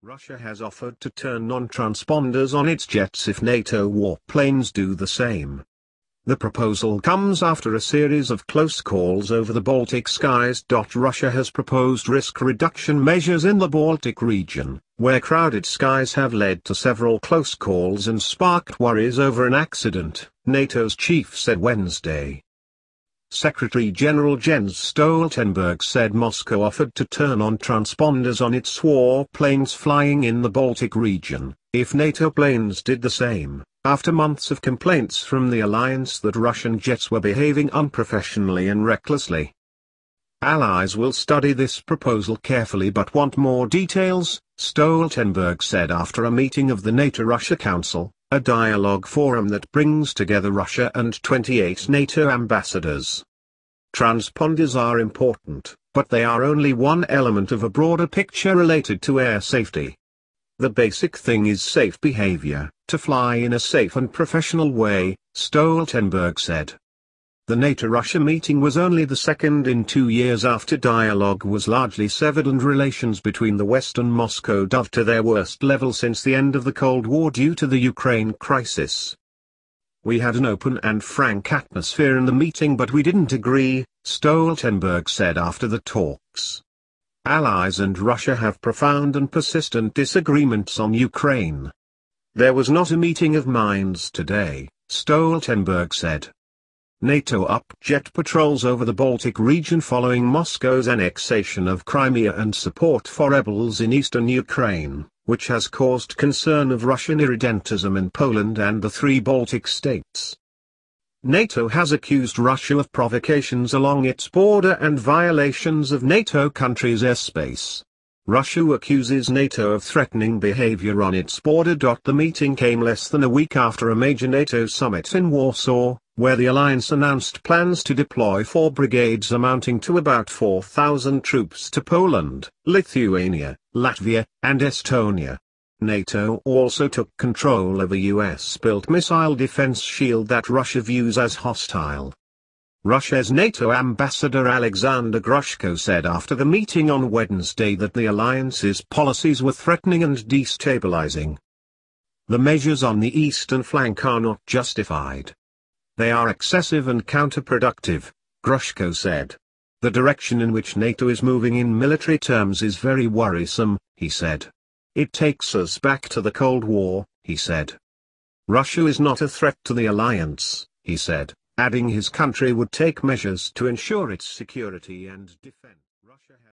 Russia has offered to turn on transponders on its jets if NATO warplanes do the same. The proposal comes after a series of close calls over the Baltic skies. Russia has proposed risk reduction measures in the Baltic region, where crowded skies have led to several close calls and sparked worries over an accident, NATO's chief said Wednesday. Secretary-General Jens Stoltenberg said Moscow offered to turn on transponders on its warplanes flying in the Baltic region, if NATO planes did the same, after months of complaints from the alliance that Russian jets were behaving unprofessionally and recklessly. Allies will study this proposal carefully but want more details, Stoltenberg said after a meeting of the NATO-Russia Council, a dialogue forum that brings together Russia and 28 NATO ambassadors. Transponders are important, but they are only one element of a broader picture related to air safety. The basic thing is safe behavior, to fly in a safe and professional way, Stoltenberg said. The NATO-Russia meeting was only the second in 2 years after dialogue was largely severed and relations between the West and Moscow dove to their worst level since the end of the Cold War due to the Ukraine crisis. We had an open and frank atmosphere in the meeting but we didn't agree, Stoltenberg said after the talks. Allies and Russia have profound and persistent disagreements on Ukraine. There was not a meeting of minds today, Stoltenberg said. NATO upped jet patrols over the Baltic region following Moscow's annexation of Crimea and support for rebels in eastern Ukraine, which has caused concern of Russian irredentism in Poland and the 3 Baltic states. NATO has accused Russia of provocations along its border and violations of NATO countries' airspace. Russia accuses NATO of threatening behavior on its border. The meeting came less than a week after a major NATO summit in Warsaw, where the alliance announced plans to deploy 4 brigades amounting to about 4,000 troops to Poland, Lithuania, Latvia, and Estonia. NATO also took control of a US-built missile defense shield that Russia views as hostile. Russia's NATO ambassador Alexander Grushko said after the meeting on Wednesday that the alliance's policies were threatening and destabilizing. The measures on the eastern flank are not justified. They are excessive and counterproductive, Grushko said. The direction in which NATO is moving in military terms is very worrisome, he said. It takes us back to the Cold War, he said. Russia is not a threat to the alliance, he said, adding his country would take measures to ensure its security and defense.